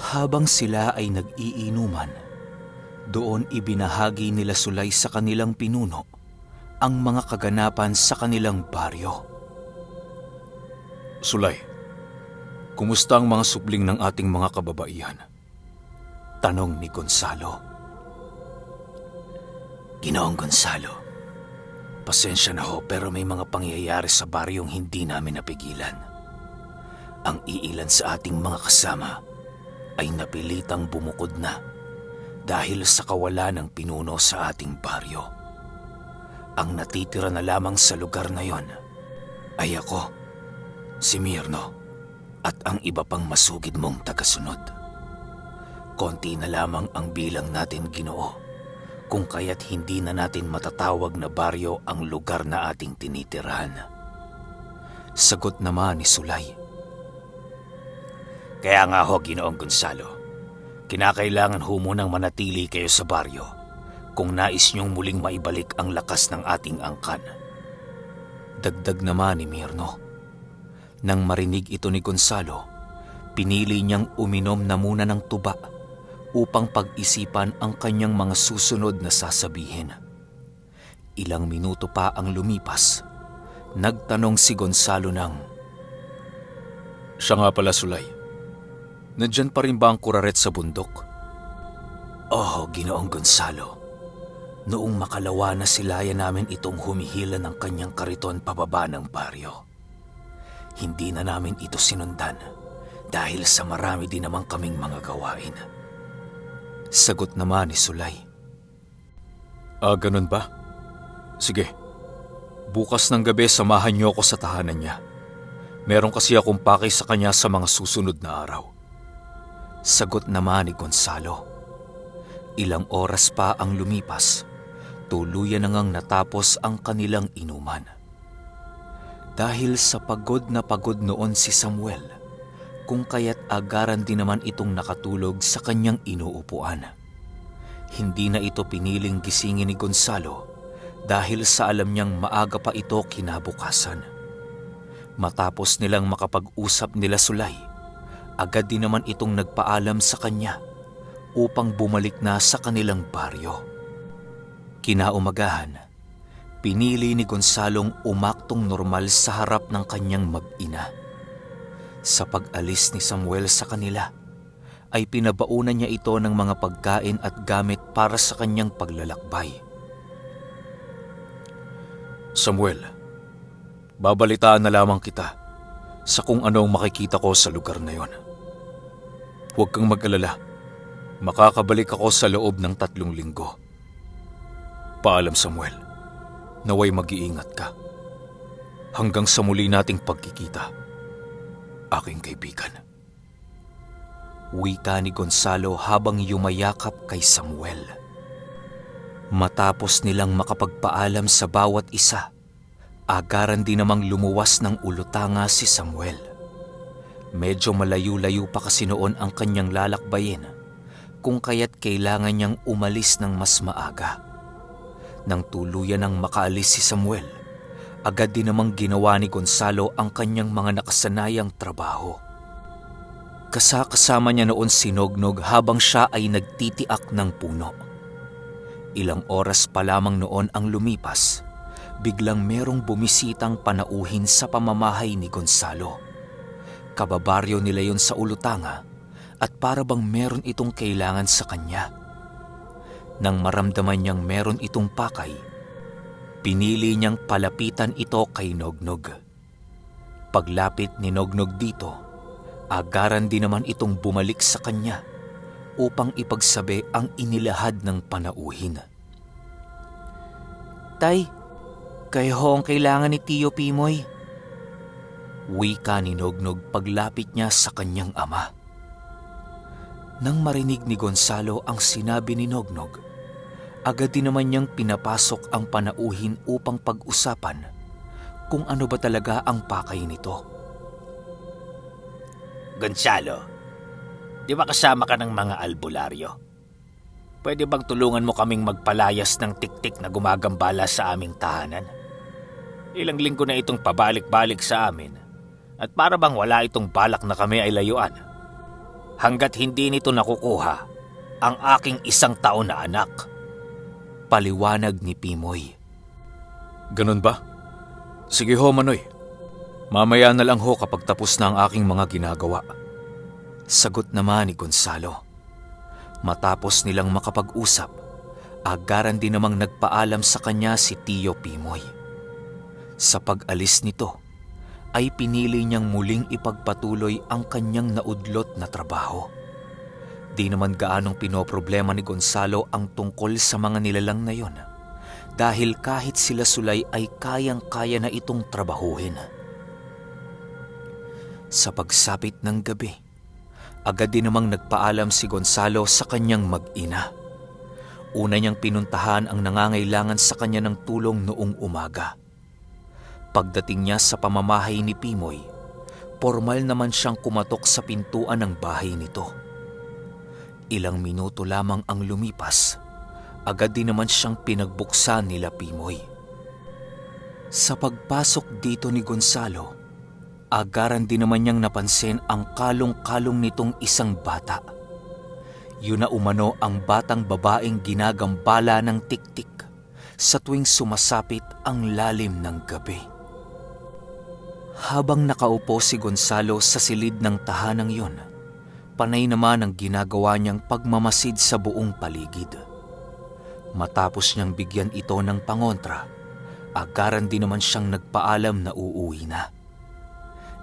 Habang sila ay nag-iinuman, doon ibinahagi nila Sulay sa kanilang pinuno ang mga kaganapan sa kanilang baryo. Sulay, kumusta ang mga supling ng ating mga kababaihan? Tanong ni Gonzalo. Ginoong Gonzalo, pasensya na ho pero may mga pangyayari sa baryong hindi namin napigilan. Ang iilan sa ating mga kasama ay napilitang bumukod na dahil sa kawalan ng pinuno sa ating baryo. Ang natitira na lamang sa lugar na yon ay ako, si Mirno, at ang iba pang masugid mong tagasunod. Konti na lamang ang bilang natin, Ginoo, kung kaya't hindi na natin matatawag na baryo ang lugar na ating tinitirahan. Sagot naman ni Sulay. Kaya nga ho, Ginoong Gonzalo, kinakailangan ho munang manatili kayo sa baryo kung nais niyong muling maibalik ang lakas ng ating angkan. Dagdag naman ni Mirno. Nang marinig ito ni Gonzalo, pinili niyang uminom na muna ng tuba upang pag-isipan ang kanyang mga susunod na sasabihin. Ilang minuto pa ang lumipas, nagtanong si Gonzalo ng, Siya nga pala, Sulay. Nandyan pa rin ba ang kuraret sa bundok? Oh, Ginoong Gonzalo, noong makalawa na silaya namin itong humihila ng kanyang kariton pababa ng baryo. Hindi na namin ito sinundan dahil sa marami din naman kaming mga gawain. Sagot naman ni Sulay. Ganun ba? Sige, bukas ng gabi samahan niyo ako sa tahanan niya. Meron kasi akong pakay sa kanya sa mga susunod na araw. Sagot naman ni Gonzalo. Ilang oras pa ang lumipas, tuluyan na ngang natapos ang kanilang inuman. Dahil sa pagod na pagod noon si Samuel, kung kaya't agaran din naman itong nakatulog sa kanyang inuupuan. Hindi na ito piniling gisingin ni Gonzalo dahil sa alam niyang maaga pa ito kinabukasan. Matapos nilang makapag-usap nila Sulay, agad din naman itong nagpaalam sa kanya upang bumalik na sa kanilang baryo. Kinaumagahan, pinili ni Gonzalong umaktong normal sa harap ng kanyang mag-ina. Sa pag-alis ni Samuel sa kanila, ay pinabaunan niya ito ng mga pagkain at gamit para sa kanyang paglalakbay. Samuel, babalitaan na lamang kita sa kung ano ang makikita ko sa lugar na yon. Huwag kang mag-alala, makakabalik ako sa loob ng 3 linggo. Paalam, Samuel, naway mag-iingat ka. Hanggang sa muli nating pagkikita, aking kaibigan. Wika ni Gonzalo habang yumayakap kay Samuel. Matapos nilang makapagpaalam sa bawat isa, agaran din namang lumuwas ng ulutanga si Samuel. Medyo malayo-layo pa kasi noon ang kanyang lalakbayin, kung kaya't kailangan niyang umalis ng mas maaga. Nang tuluyan ng makaalis si Samuel, agad din namang ginawa ni Gonzalo ang kanyang mga nakasanayang trabaho. Kasama niya noon si Nognog habang siya ay nagtitiak ng puno. Ilang oras pa lamang noon ang lumipas, biglang merong bumisitang panauhin sa pamamahay ni Gonzalo. Kababaryo nila yon sa ulutanga at para bang meron itong kailangan sa kanya. Nang maramdaman niyang meron itong pakay, pinili niyang palapitan ito kay Nognog. Paglapit ni Nognog dito, agaran din naman itong bumalik sa kanya upang ipagsabi ang inilahad ng panauhin. Tay, kayo ho ang kailangan ni Tio Pimoy. Wika ni Nognog paglapit niya sa kanyang ama. Nang marinig ni Gonzalo ang sinabi ni Nognog, agad din naman niyang pinapasok ang panauhin upang pag-usapan kung ano ba talaga ang pakay nito. Gonzalo, di ba kasama ka ng mga albularyo? Pwede bang tulungan mo kaming magpalayas ng tiktik na gumagambala sa aming tahanan? Ilang linggo na itong pabalik-balik sa amin at para bang wala itong balak na kami ay layuan. hanggat hindi nito nakukuha ang aking 1 taon na anak. Paliwanag ni Pimoy. Ganun ba? Sige ho, Manoy. Mamaya na lang ho kapag tapos na ang aking mga ginagawa. Sagot naman ni Gonzalo. Matapos nilang makapag-usap, agaran din namang nagpaalam sa kanya si Tio Pimoy. Sa pag-alis nito, ay pinili niyang muling ipagpatuloy ang kanyang naudlot na trabaho. Di naman gaanong pinoproblema ni Gonzalo ang tungkol sa mga nilalang na yon, dahil kahit sila Sulay ay kayang-kaya na itong trabahuhin. Sa pagsapit ng gabi, agad din namang nagpaalam si Gonzalo sa kanyang mag-ina. Una niyang pinuntahan ang nangangailangan sa kanya ng tulong noong umaga. Pagdating niya sa pamamahay ni Pimoy, formal naman siyang kumatok sa pintuan ng bahay nito. Ilang minuto lamang ang lumipas, agad din naman siyang pinagbuksan nila Pimoy. Sa pagpasok dito ni Gonzalo, agaran din naman niyang napansin ang kalong-kalong nitong isang bata. Yun na umano ang batang babaeng ginagambala ng tiktik sa tuwing sumasapit ang lalim ng gabi. Habang nakaupo si Gonzalo sa silid ng tahanang yun, panay naman ang ginagawa niyang pagmamasid sa buong paligid. Matapos niyang bigyan ito ng pangontra, agaran din naman siyang nagpaalam na uuwi na.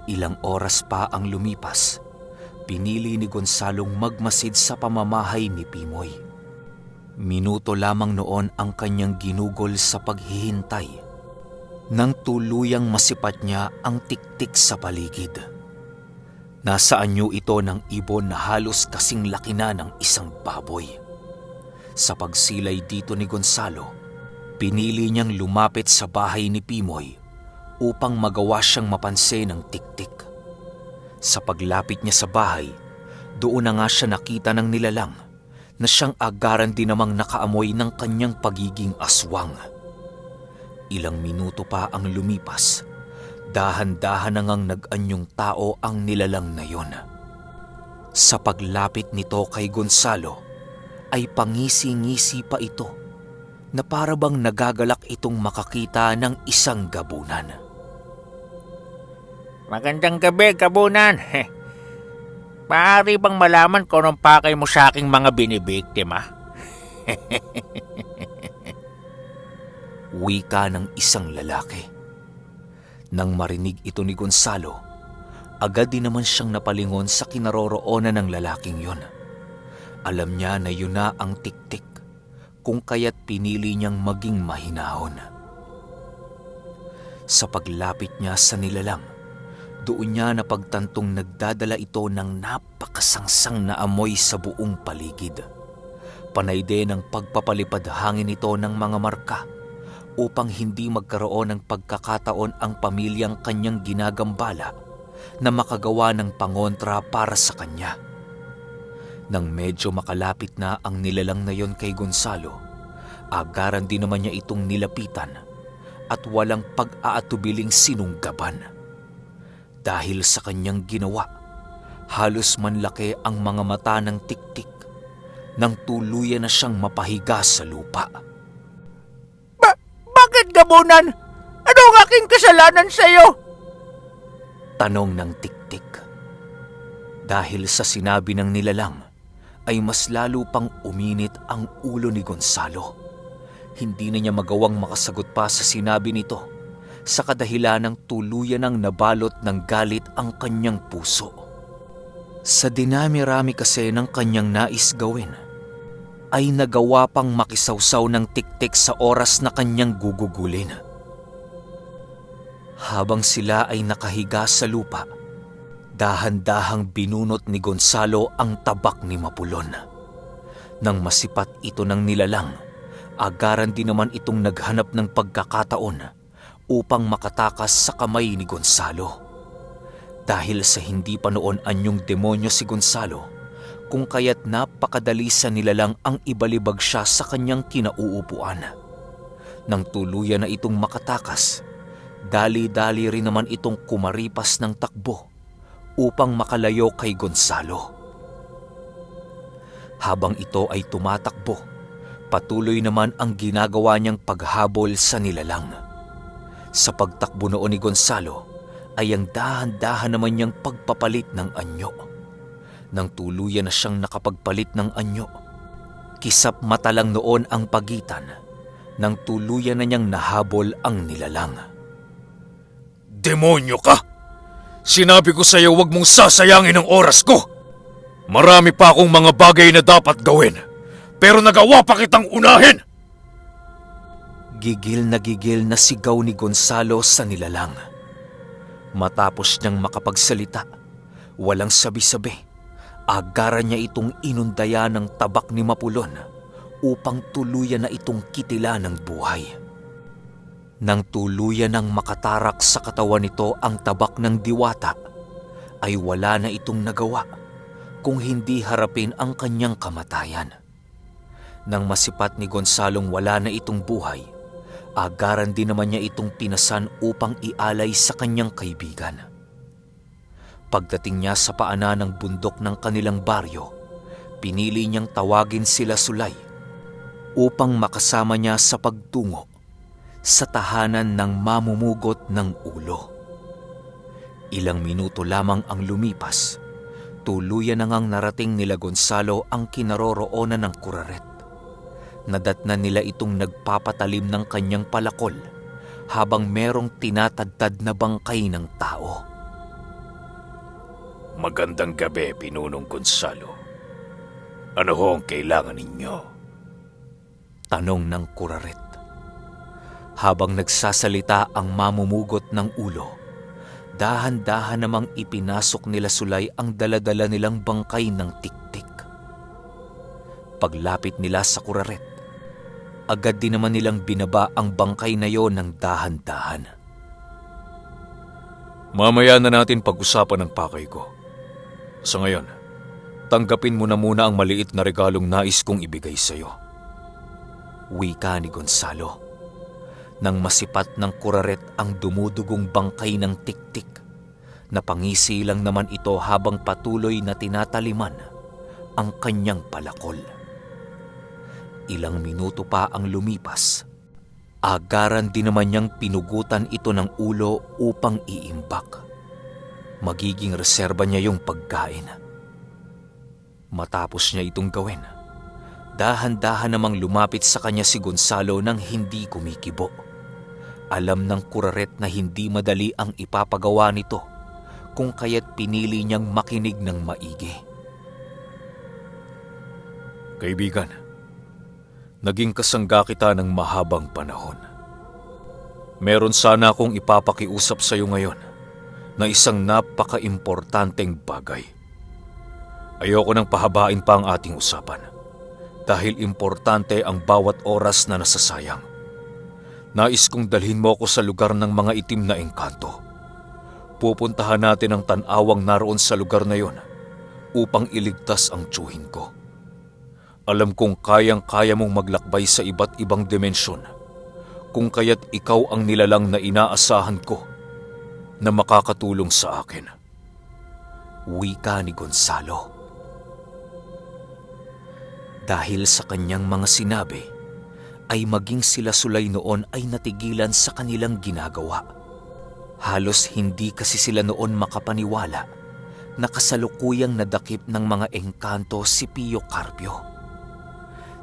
Ilang oras pa ang lumipas, pinili ni Gonzalong magmasid sa pamamahay ni Pimoy. Minuto lamang noon ang kanyang ginugol sa paghihintay nang tuluyang masipat niya ang tiktik sa paligid. Nasa anyo ito ng ibon na halos kasing laki na ng isang baboy. Sa pagsilay dito ni Gonzalo, pinili niyang lumapit sa bahay ni Pimoy upang magawa siyang mapansin ng tiktik. Sa paglapit niya sa bahay, doon na nga siya nakita ng nilalang na siyang agaran din namang nakaamoy ng kanyang pagiging aswang. Ilang minuto pa ang lumipas, dahan-dahan na ngang nag-anyong tao ang nilalang na yon. Sa paglapit nito kay Gonzalo, ay pangisi-ngisi pa ito na para bang nagagalak itong makakita ng isang gabunan. Magandang gabi, gabunan. Maaari bang malaman kung anong pakay mo sa aking mga binibiktima? Wika ng isang lalaki. Nang marinig ito ni Gonzalo, agad din naman siyang napalingon sa kinaroroonan ng lalaking yon. Alam niya na yun na ang tiktik, kung kaya't pinili niyang maging mahinahon. Sa paglapit niya sa nilalang, doon niya napagtantong nagdadala ito ng napakasangsang na amoy sa buong paligid. Panay din ang pagpapalipad hangin ito ng mga marka upang hindi magkaroon ng pagkakataon ang pamilyang kanyang ginagambala na makagawa ng pangontra para sa kanya. Nang medyo makalapit na ang nilalang na yon kay Gonzalo, agaran din naman niya itong nilapitan at walang pag-aatubiling sinunggaban. Dahil sa kanyang ginawa, halos manlaki ang mga mata ng tiktik nang tuluyan na siyang mapahiga sa lupa. Bakit, gabunan? Ano ang aking kasalanan sa'yo? Tanong ng tiktik. Dahil sa sinabi ng nilalang, ay mas lalo pang uminit ang ulo ni Gonzalo. Hindi na niya magawang makasagot pa sa sinabi nito, sa kadahilan ng tuluyan ng nabalot ng galit ang kanyang puso. Sa dinami-rami kasi ng kanyang nais gawin, ay nagawa pang makisawsaw ng tiktik sa oras na kanyang gugugulin. Habang sila ay nakahiga sa lupa, dahan-dahang binunot ni Gonzalo ang tabak ni Mapulon. Nang masipat ito ng nilalang, agaran din naman itong naghanap ng pagkakataon upang makatakas sa kamay ni Gonzalo. Dahil sa hindi pa noon anyong demonyo si Gonzalo, kung kaya't napakadali sa nilalang ang ibalibag siya sa kanyang kinauupuan. Nang tuluyan na itong makatakas, dali-dali rin naman itong kumaripas ng takbo upang makalayo kay Gonzalo. Habang ito ay tumatakbo, patuloy naman ang ginagawa niyang paghabol sa nilalang. Sa pagtakbo noon ni Gonzalo ay ang dahan-dahan naman niyang pagpapalit ng anyo. Nang tuluyan na siyang nakapagpalit ng anyo, kisap mata lang noon ang pagitan nang tuluyan na niyang nahabol ang nilalang. Demonyo ka! Sinabi ko sa iyo huwag mong sasayangin ang oras ko! Marami pa akong mga bagay na dapat gawin, pero nagawa pa kitang unahin! Gigil na sigaw ni Gonzalo sa nilalang. Matapos niyang makapagsalita, walang sabi-sabi, agaran niya itong inundaya ng tabak ni Mapulon upang tuluyan na itong kitila ng buhay. Nang tuluyan ng makatarak sa katawan nito ang tabak ng diwata, ay wala na itong nagawa kung hindi harapin ang kanyang kamatayan. Nang masipat ni Gonzalong wala na itong buhay, agaran din naman niya itong pinasan upang ialay sa kanyang kaibigan. Pagdating niya sa paanan ng bundok ng kanilang baryo, pinili niyang tawagin sila Sulay upang makasama niya sa pagtungo sa tahanan ng mamumugot ng ulo. Ilang minuto lamang ang lumipas, tuluyan na ngang narating nila Gonzalo ang kinaroroonan ng kuraret. Nadatnan nila itong nagpapatalim ng kanyang palakol habang merong tinatadtad na bangkay ng tao. Magandang gabi, Pinunong Gonzalo. Ano ho ang kailangan ninyo? Tanong ng kuraret. Habang nagsasalita ang mamumugot ng ulo, dahan-dahan namang ipinasok nila Sulay ang daladala nilang bangkay ng tiktik. Paglapit nila sa kuraret, agad din naman nilang binaba ang bangkay na yon ng dahan-dahan. Mamaya na natin pag-usapan ang pakay ko. Sa ngayon, tanggapin mo na muna ang maliit na regalong nais kong ibigay sa iyo. Wika ni Gonzalo. Nang masipat ng kuraret ang dumudugong bangkay ng tiktik, napangisi lang naman ito habang patuloy na tinataliman ang kanyang palakol. Ilang minuto pa ang lumipas, agaran din naman niyang pinugutan ito ng ulo upang iimbak. Magiging reserba niya yung pagkain. Matapos niya itong gawin, dahan-dahan namang lumapit sa kanya si Gonzalo nang hindi kumikibo. Alam ng kuraret na hindi madali ang ipapagawa nito, kung kaya't pinili niyang makinig ng maigi. Kaibigan, naging kasangga kita ng mahabang panahon. Meron sana akong ipapakiusap sa iyo ngayon na isang napaka-importanteng bagay. Ayoko nang pahabain pa ang ating usapan dahil importante ang bawat oras na nasasayang. Nais kong dalhin mo ako sa lugar ng mga itim na engkanto. Pupuntahan natin ang tanawang naroon sa lugar na yon upang iligtas ang tiyuhin ko. Alam kong kayang-kaya mong maglakbay sa iba't ibang dimensyon, kung kaya't ikaw ang nilalang na inaasahan ko na makakatulong sa akin. Wika ni Gonzalo. Dahil sa kanyang mga sinabi, ay maging sila Sulay noon ay natigilan sa kanilang ginagawa. Halos hindi kasi sila noon makapaniwala na kasalukuyang nadakip ng mga engkanto si Pio Carpio.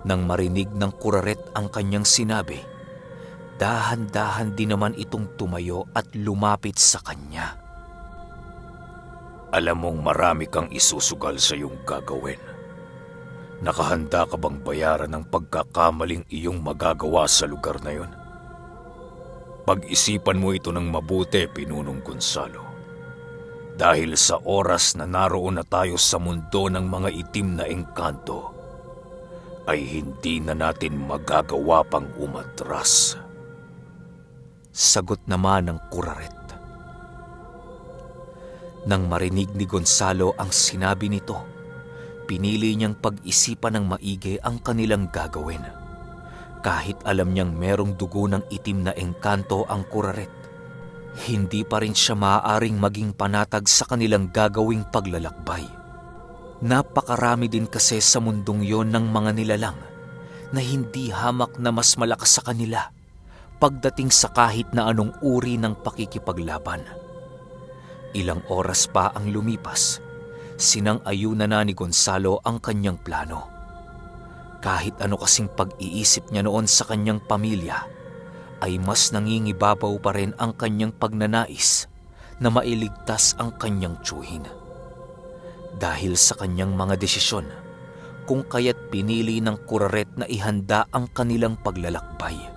Nang marinig ng kuraret ang kanyang sinabi, dahan-dahan din naman itong tumayo at lumapit sa kanya. Alam mong marami kang isusugal sa iyong gagawin. Nakahanda ka bang bayaran ng pagkakamaling iyong magagawa sa lugar na yon? Pag-isipan mo ito ng mabuti, Pinunong Gonzalo. Dahil sa oras na naroon na tayo sa mundo ng mga itim na engkanto, ay hindi na natin magagawa pang umatras. Sagot naman ng kuraret. Nang marinig ni Gonzalo ang sinabi nito, pinili niyang pag-isipan ng maigi ang kanilang gagawin. Kahit alam niyang merong dugo ng itim na engkanto ang kuraret, hindi pa rin siya maaaring maging panatag sa kanilang gagawing paglalakbay. Napakarami din kasi sa mundong yon ng mga nilalang na hindi hamak na mas malakas sa kanila pagdating sa kahit na anong uri ng pakikipaglaban. Ilang oras pa ang lumipas, sinang-ayunan na ni Gonzalo ang kanyang plano. Kahit ano kasing pag-iisip niya noon sa kanyang pamilya, ay mas nangingibabaw pa rin ang kanyang pagnanais na mailigtas ang kanyang tiyuhin. Dahil sa kanyang mga desisyon, kung kaya't pinili ng Kuraret na ihanda ang kanilang paglalakbay.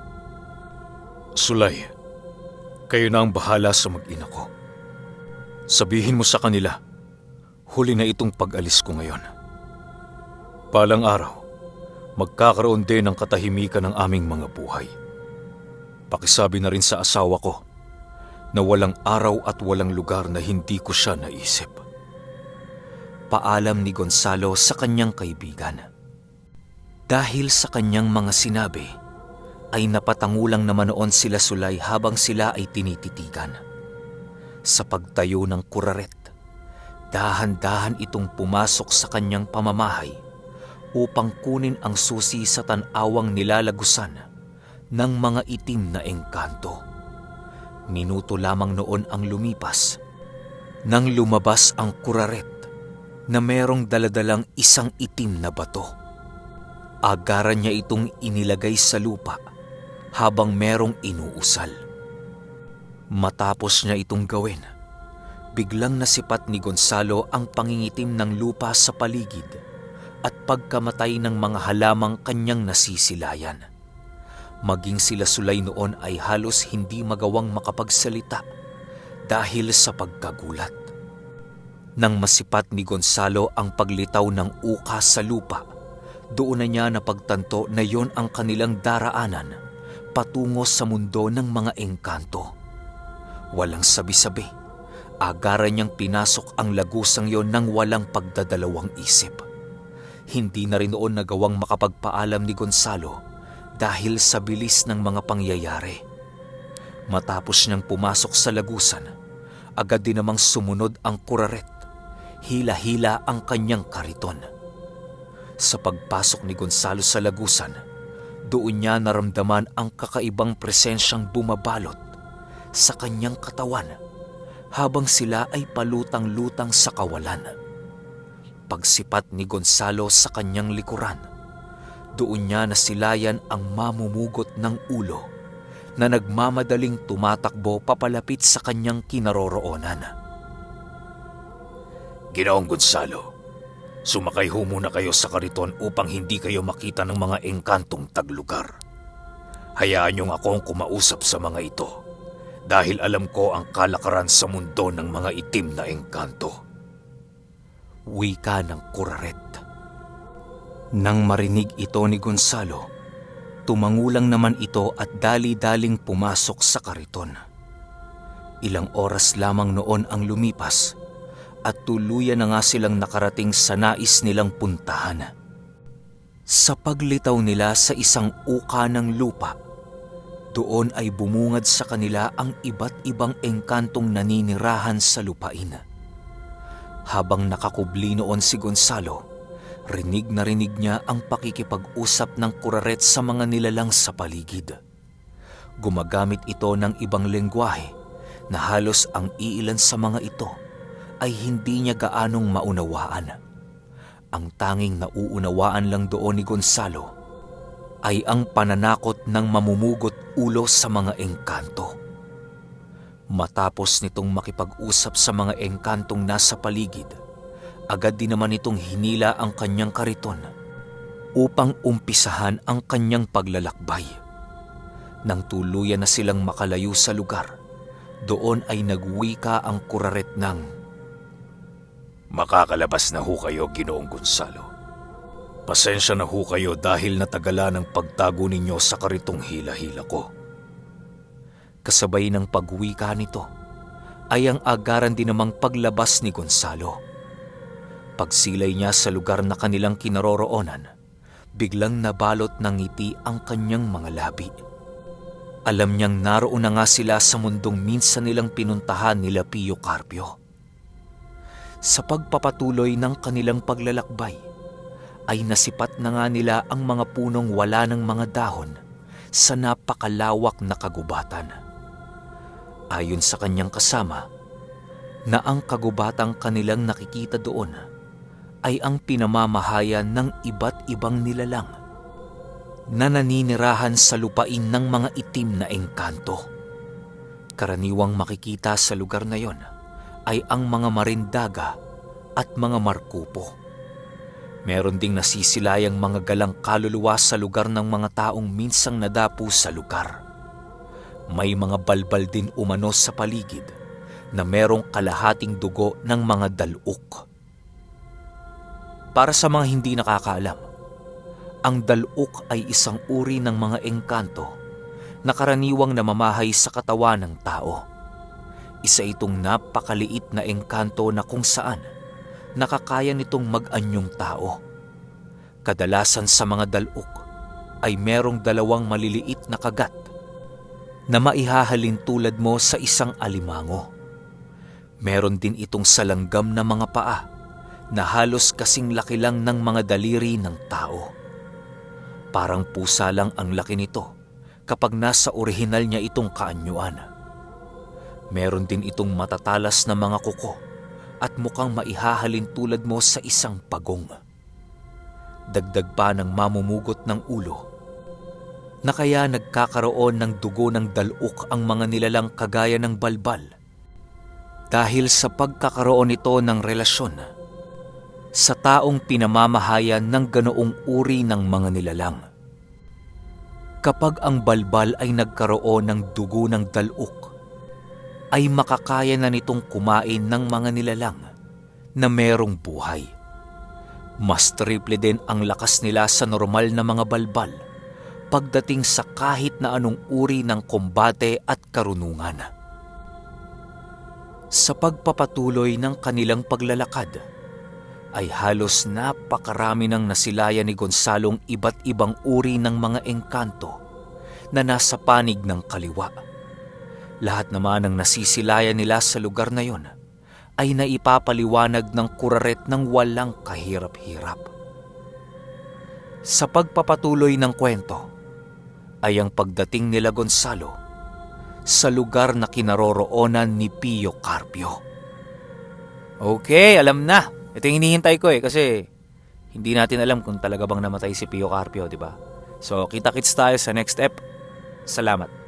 Sulay, kayo na ang bahala sa mag-ina ko. Sabihin mo sa kanila, huli na itong pag-alis ko ngayon. Palang araw, magkakaroon din ng katahimikan ng aming mga buhay. Pakisabi na rin sa asawa ko na walang araw at walang lugar na hindi ko siya naisip. Paalam ni Gonzalo sa kanyang kaibigan. Dahil sa kanyang mga sinabi, ay napatangulang naman noon sila Sulay habang sila ay tinititigan. Sa pagtayo ng Kuraret, dahan-dahan itong pumasok sa kanyang pamamahay upang kunin ang susi sa tanawang nilalagusan ng mga itim na engkanto. Minuto lamang noon ang lumipas nang lumabas ang Kuraret na merong daladalang isang itim na bato. Agaran niya itong inilagay sa lupa habang merong inuusal. Matapos niya itong gawin, biglang nasipat ni Gonzalo ang pangingitim ng lupa sa paligid at pagkamatay ng mga halamang kanyang nasisilayan. Maging sila Sulay noon ay halos hindi magawang makapagsalita dahil sa pagkagulat. Nang masipat ni Gonzalo ang paglitaw ng uka sa lupa, doon na niya napagtanto na yon ang kanilang daraanan patungo sa mundo ng mga engkanto. Walang sabi-sabi, agaran niyang pinasok ang lagusang yon ng walang pagdadalawang isip. Hindi na rin noon nagawang makapagpaalam ni Gonzalo dahil sa bilis ng mga pangyayari. Matapos niyang pumasok sa lagusan, agad din namang sumunod ang Kuraret. Hila-hila ang kanyang kariton. Sa pagpasok ni Gonzalo sa lagusan, doon niya naramdaman ang kakaibang presensyang bumabalot sa kanyang katawan habang sila ay palutang-lutang sa kawalan. Pagsipat ni Gonzalo sa kanyang likuran, doon niya nasilayan ang mamumugot ng ulo na nagmamadaling tumatakbo papalapit sa kanyang kinaroroonan. Ginoong Gonzalo, sumakay ho muna kayo sa kariton upang hindi kayo makita ng mga engkantong taglugar. Hayaan niyong akong kumausap sa mga ito dahil alam ko ang kalakaran sa mundo ng mga itim na engkanto. Wika ng Kuraret. Nang marinig ito ni Gonzalo, tumangulang naman ito at dali-daling pumasok sa kariton. Ilang oras lamang noon ang lumipas at tuluyan na nga silang nakarating sa nais nilang puntahan. Sa paglitaw nila sa isang uka ng lupa, doon ay bumungad sa kanila ang iba't ibang engkantong naninirahan sa lupain. Habang nakakubli noon si Gonzalo, rinig na rinig niya ang pakikipag-usap ng Kuraret sa mga nilalang sa paligid. Gumagamit ito ng ibang lengguwahe na halos ang iilan sa mga ito ay hindi niya gaanong maunawaan. Ang tanging nauunawaan lang doon ni Gonzalo ay ang pananakot ng mamumugot ulo sa mga engkanto. Matapos nitong makipag-usap sa mga engkantong nasa paligid, agad din naman itong hinila ang kanyang kariton upang umpisahan ang kanyang paglalakbay. Nang tuluyan na silang makalayo sa lugar, doon ay nagwika ang Kuraret ng, Makakalabas na ho kayo, Ginoong Gonzalo. Pasensya na ho kayo dahil natagala ng pagtago ninyo sa karitong hila-hila ko. Kasabay ng pagwika nito ay ang agaran din namang paglabas ni Gonzalo. Pagsilay niya sa lugar na kanilang kinaroroonan, biglang nabalot ng ngiti ang kanyang mga labi. Alam niyang naroon na nga sila sa mundong minsan nilang pinuntahan nila Pio Carpio. Sa pagpapatuloy ng kanilang paglalakbay, ay nasipat na nga nila ang mga punong wala ng mga dahon sa napakalawak na kagubatan. Ayon sa kanyang kasama, na ang kagubatang kanilang nakikita doon ay ang pinamamahayan ng iba't ibang nilalang na naninirahan sa lupain ng mga itim na engkanto. Karaniwang makikita sa lugar na yon ay ang mga marindaga at mga markupo. Meron ding nasisilayang mga galang kaluluwa sa lugar ng mga taong minsang nadapo sa lugar. May mga balbal din umano sa paligid na merong kalahating dugo ng mga daluk. Para sa mga hindi nakakaalam, ang daluk ay isang uri ng mga engkanto na karaniwang namamahay sa katawan ng tao. Isa itong napakaliit na engkanto na kung saan nakakaya nitong mag-anyong tao. Kadalasan sa mga daluk ay merong dalawang maliliit na kagat na maihahalin tulad mo sa isang alimango. Meron din itong salanggam na mga paa na halos kasing laki lang ng mga daliri ng tao. Parang pusa lang ang laki nito kapag nasa orihinal niya itong kaanyuan. Meron din itong matatalas na mga kuko at mukhang maihahalin tulad mo sa isang pagong. Dagdag pa ng mamumugot ng ulo na kaya nagkakaroon ng dugo ng daluk ang mga nilalang kagaya ng balbal dahil sa pagkakaroon nito ng relasyon sa taong pinamamahayan ng ganoong uri ng mga nilalang. Kapag ang balbal ay nagkaroon ng dugo ng daluk, ay makakaya na nitong kumain ng mga nilalang na merong buhay. Mas triple din ang lakas nila sa normal na mga balbal pagdating sa kahit na anong uri ng kombate at karunungan. Sa pagpapatuloy ng kanilang paglalakad, ay halos napakarami ng nasilayan ni Gonzalong iba't ibang uri ng mga engkanto na nasa panig ng kaliwa. Lahat naman ng nasisilayan nila sa lugar na yon ay naipapaliwanag ng kuraret ng walang kahirap-hirap. Sa pagpapatuloy ng kwento, ay ang pagdating nila Gonzalo sa lugar na kinaroroonan ni Pio Carpio. Okay, alam na. Ito yung hinihintay ko kasi hindi natin alam kung talaga bang namatay si Pio Carpio, di ba? So, kita-kits tayo sa next ep. Salamat.